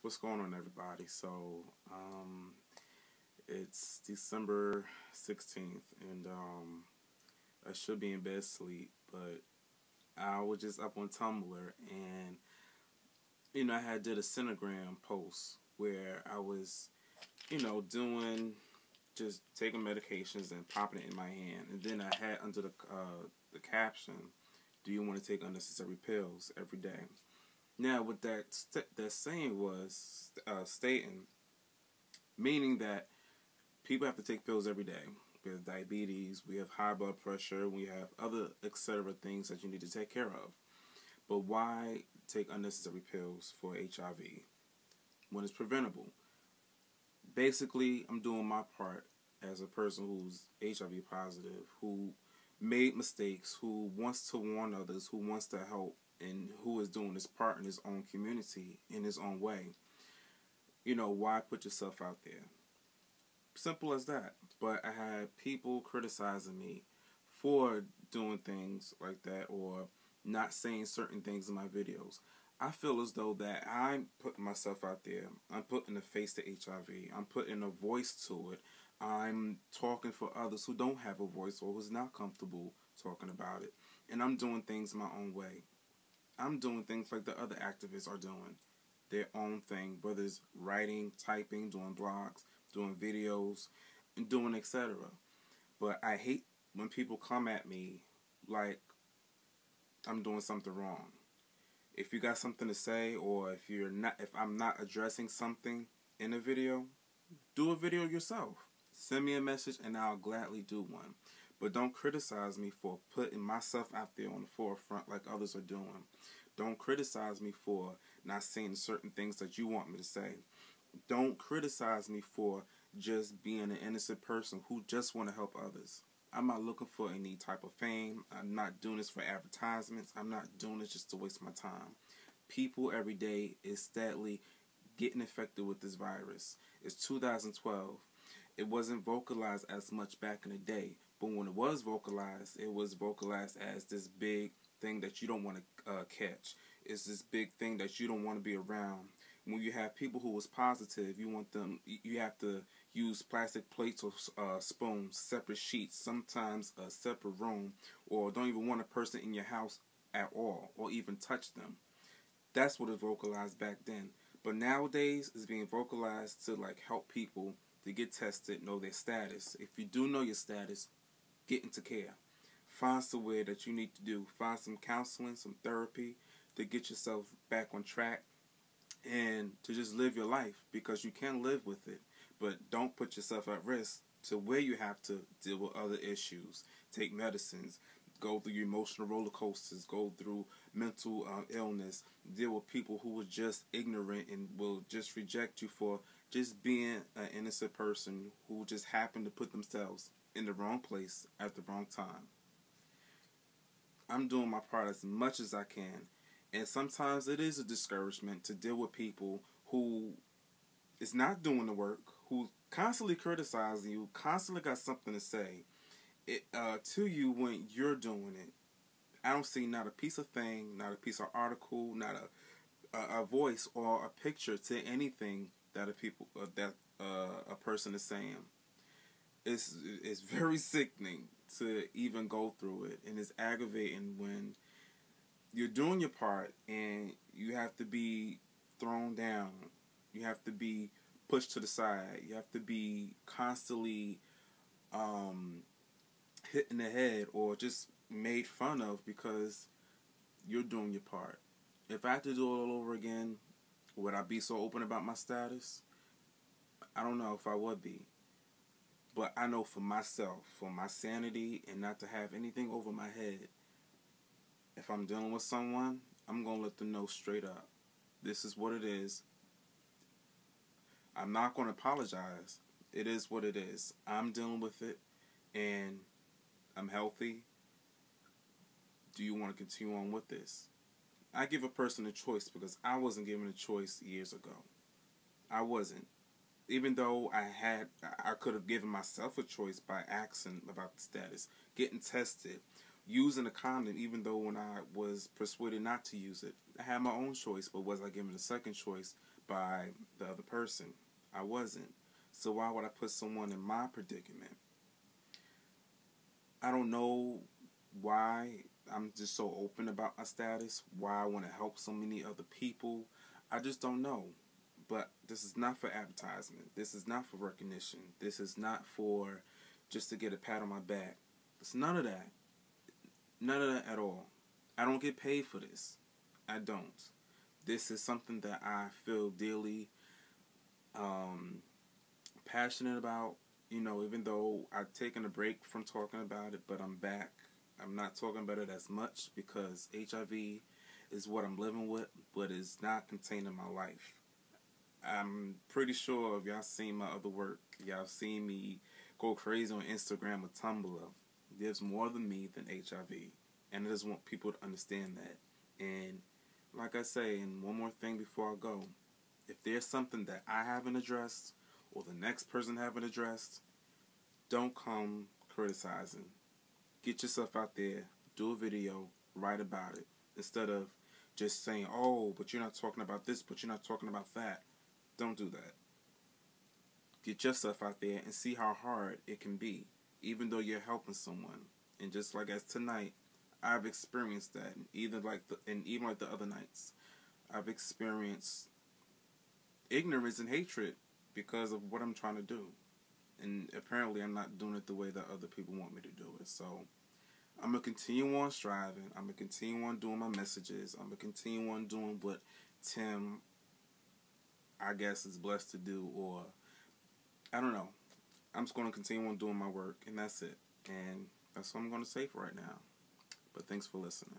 What's going on, everybody? It's December 16th, and I should be in bed asleep, but I was just up on Tumblr, and I had did a Centigram post where I was, doing just taking medications and popping it in my hand, and then I had under the caption, "Do you want to take unnecessary pills every day?" Now, what that saying was stating, meaning that people have to take pills every day. We have diabetes, we have high blood pressure, we have other etc. things that you need to take care of. But why take unnecessary pills for HIV when it's preventable? Basically, I'm doing my part as a person who's HIV positive, who made mistakes, who wants to warn others, who wants to help, and who is doing his part in his own community in his own way. Why put yourself out there? Simple as that. But I had people criticizing me for doing things like that or not saying certain things in my videos. I feel as though that I'm putting myself out there. I'm putting a face to HIV. I'm putting a voice to it. I'm talking for others who don't have a voice or who's not comfortable talking about it. And I'm doing things my own way. I'm doing things like the other activists are doing. Their own thing, whether it's writing, typing, doing blogs, doing videos, and doing etc. But I hate when people come at me like I'm doing something wrong. If you got something to say, or if I'm not addressing something in a video, do a video yourself. Send me a message and I'll gladly do one. But don't criticize me for putting myself out there on the forefront like others are doing. Don't criticize me for not saying certain things that you want me to say. Don't criticize me for just being an innocent person who just want to help others. I'm not looking for any type of fame. I'm not doing this for advertisements. I'm not doing this just to waste my time. People every day is steadily getting infected with this virus. It's 2012. It wasn't vocalized as much back in the day. But when it was vocalized as this big thing that you don't want to catch. It's this big thing that you don't want to be around. When you have people who was positive, you have to use plastic plates or spoons, separate sheets, sometimes a separate room, or don't even want a person in your house at all, or even touch them. That's what it vocalized back then. But nowadays, it's being vocalized to help people to get tested, know their status. If you do know your status, get into care. Find somewhere that you need to do. Find some counseling, some therapy to get yourself back on track and to just live your life, because you can live with it. But don't put yourself at risk to where you have to deal with other issues, take medicines, go through your emotional roller coasters, go through mental illness, deal with people who are just ignorant and will just reject you for just being an innocent person who just happened to put themselves in the wrong place at the wrong time. I'm doing my part as much as I can. And sometimes it is a discouragement to deal with people who is not doing the work, who constantly criticizing you, constantly got something to say to you when you're doing it. I don't see not a piece of thing, not a piece of article, not a voice or a picture to anything that a person is saying. It's very sickening to even go through it, and it's aggravating when you're doing your part and you have to be thrown down. You have to be pushed to the side. You have to be constantly hit in the head or just made fun of because you're doing your part. If I had to do it all over again, would I be so open about my status? I don't know if I would be. But I know for myself, for my sanity and not to have anything over my head, if I'm dealing with someone, I'm going to let them know straight up. This is what it is. I'm not going to apologize. It is what it is. I'm dealing with it, and I'm healthy. Do you want to continue on with this? I give a person a choice because I wasn't given a choice years ago. I wasn't. Even though I could have given myself a choice by asking about the status, getting tested, using a condom, even though when I was persuaded not to use it, I had my own choice, but was I given a second choice by the other person. I wasn't. So why would I put someone in my predicament? I don't know why I'm just so open about my status, why I want to help so many other people. I just don't know. But this is not for advertisement. This is not for recognition. This is not for just to get a pat on my back. It's none of that. None of that at all. I don't get paid for this. I don't. This is something that I feel dearly passionate about. You know, even though I've taken a break from talking about it, but I'm back. I'm not talking about it as much because HIV is what I'm living with, but it's not contained in my life. I'm pretty sure if y'all seen my other work, y'all seen me go crazy on Instagram or Tumblr. There's more than me than HIV. And I just want people to understand that. And like I say, and one more thing before I go, if there's something that I haven't addressed or the next person haven't addressed, don't come criticizing. Get yourself out there, do a video, write about it, instead of just saying, oh, but you're not talking about this, but you're not talking about that. Don't do that. Get yourself out there and see how hard it can be, even though you're helping someone. And just like as tonight, I've experienced that, and even like the other nights, I've experienced ignorance and hatred because of what I'm trying to do. And apparently I'm not doing it the way that other people want me to do it. So I'm going to continue on striving. I'm going to continue on doing my messages. I'm going to continue on doing what Tim, I guess, is blessed to do. Or, I don't know. I'm just going to continue on doing my work. And that's it. And that's what I'm going to say for right now. But thanks for listening.